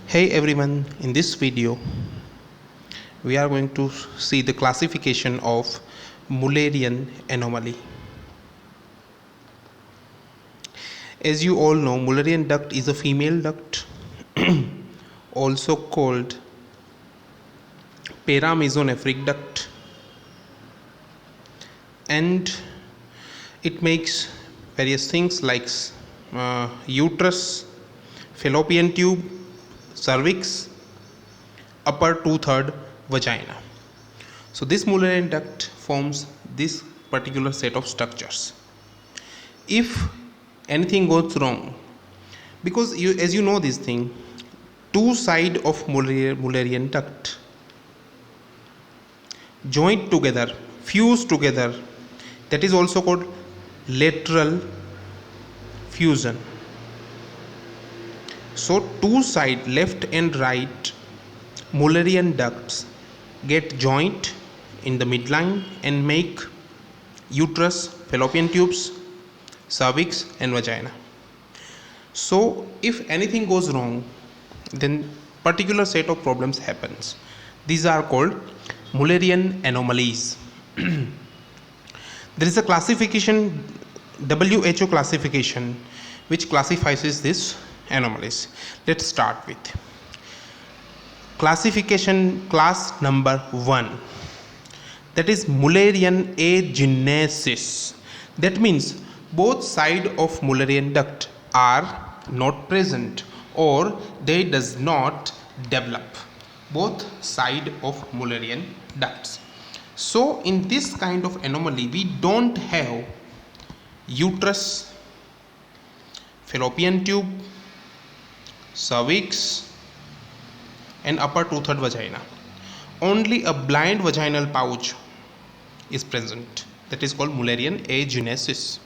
Hey everyone, in this video we are going to see the classification of Mullerian anomaly. As you all know, Mullerian duct is a female duct also called paramesonephric duct, and it makes various things like uterus, fallopian tube, cervix, upper two-third vagina. So this Mullerian duct forms this particular set of structures. If anything goes wrong, because as you know this thing, two sides of Mullerian duct joint together, fuse together, that is also called lateral fusion. So two sides, left and right Mullerian ducts get joint in the midline and make uterus, fallopian tubes, cervix and vagina. So if anything goes wrong, then particular set of problems happens. These are called Mullerian anomalies. There is a classification, WHO classification, which classifies these anomalies. Let's start with classification class number 1, that is Mullerian agenesis. That means both sides of Mullerian duct are not present or they does not develop, both side of Mullerian ducts. So in this kind of anomaly we don't have uterus, fallopian tube, cervix and upper two-third vagina. Only a blind vaginal pouch is present, that is called Mullerian agenesis.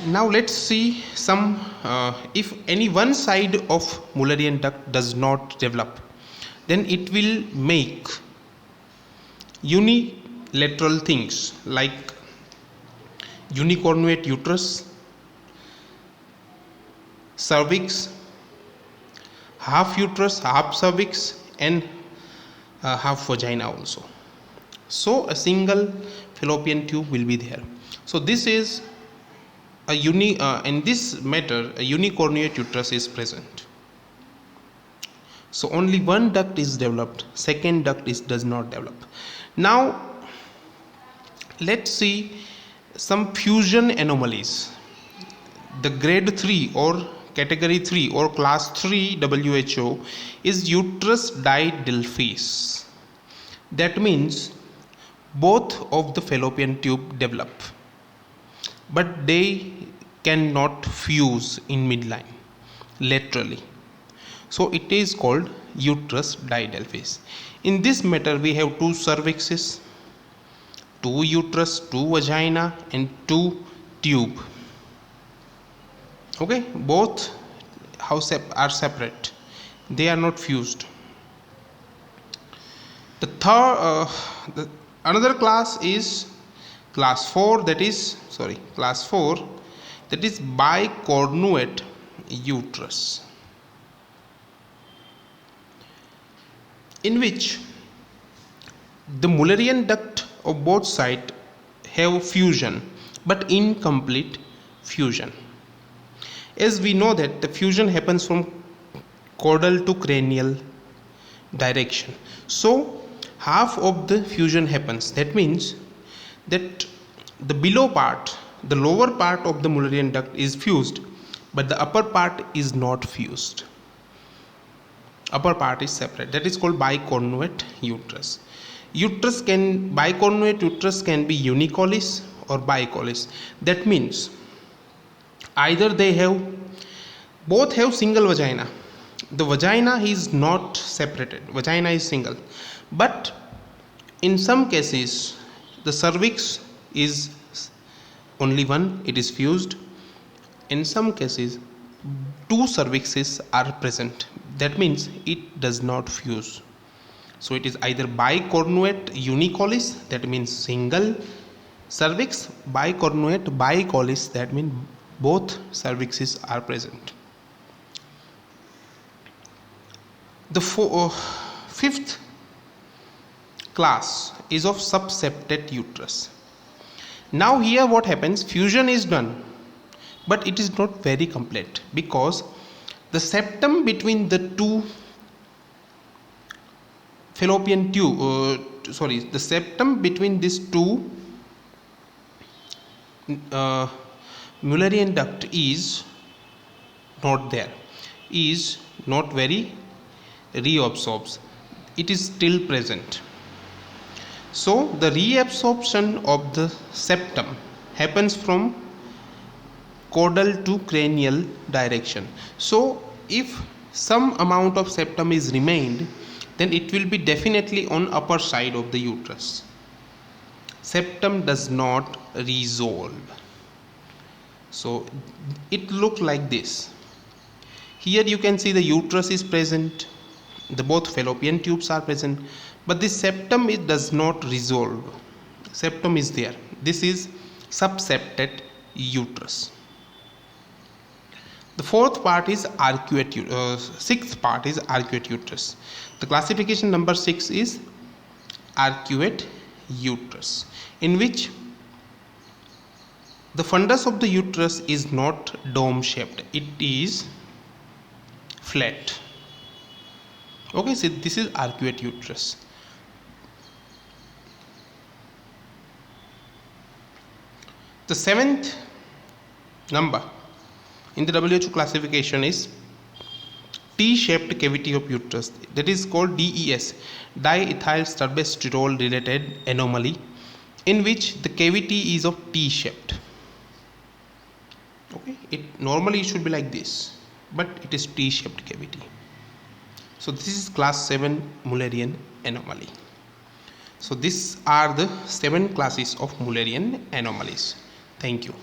Now let's see some if any one side of Mullerian duct does not develop, then it will make unilateral things like unicornuate uterus, cervix, half uterus, half cervix and half vagina also. So a single fallopian tube will be there. So this is a in this matter a unicornuate uterus is present. So only one duct is developed, second duct does not develop. Now let's see some fusion anomalies. The grade 3 or category 3 or class 3 WHO is uterus didelphys. That means both of the fallopian tube develop, but they cannot fuse in midline laterally. So it is called uterus didelphys. In this matter we have two cervixes, two uterus, two vagina and two tube. Okay, both are separate, they are not fused. The third another class is class 4, that is bicornuate uterus, in which the Mullerian duct of both sides have fusion but incomplete fusion. As we know that the fusion happens from caudal to cranial direction, so half of the fusion happens. That means that the below part, the lower part of the Mullerian duct is fused, but the upper part is not fused. Upper part is separate. That is called bicornuate uterus. Bicornuate uterus can be unicollis or bicollis. That means either both have single vagina. The vagina is not separated, vagina is single, but in some cases the cervix is only one, it is fused. In some cases two cervixes are present, that means it does not fuse. So it is either bicornuate unicollis, that means single cervix, bicornuate bicollis, that means both cervixes are present. The fifth class is of subseptate uterus. Now here what happens, fusion is done, but it is not very complete because the septum between the two fallopian tube, the septum between these two Mullerian duct is not there, is not very reabsorbs, it is still present. So the reabsorption of the septum happens from caudal to cranial direction. So if some amount of septum is remained, then it will be definitely on upper side of the uterus. Septum does not resolve. So it looks like this. Here you can see the uterus is present, the both fallopian tubes are present, but this septum it does not resolve. Septum is there. This is subseptate uterus. The fourth part is sixth part is arcuate uterus. The classification number 6 is arcuate uterus, in which the fundus of the uterus is not dome shaped, it is flat. Okay, so this is arcuate uterus. The seventh number in the WHO classification is T-shaped cavity of uterus, that is called DES, diethyl sturbesterol related anomaly, in which the cavity is of T-shaped. Okay, it normally should be like this, but it is T-shaped cavity. So this is class 7 Mullerian anomaly. So these are the 7 classes of Mullerian anomalies. Thank you.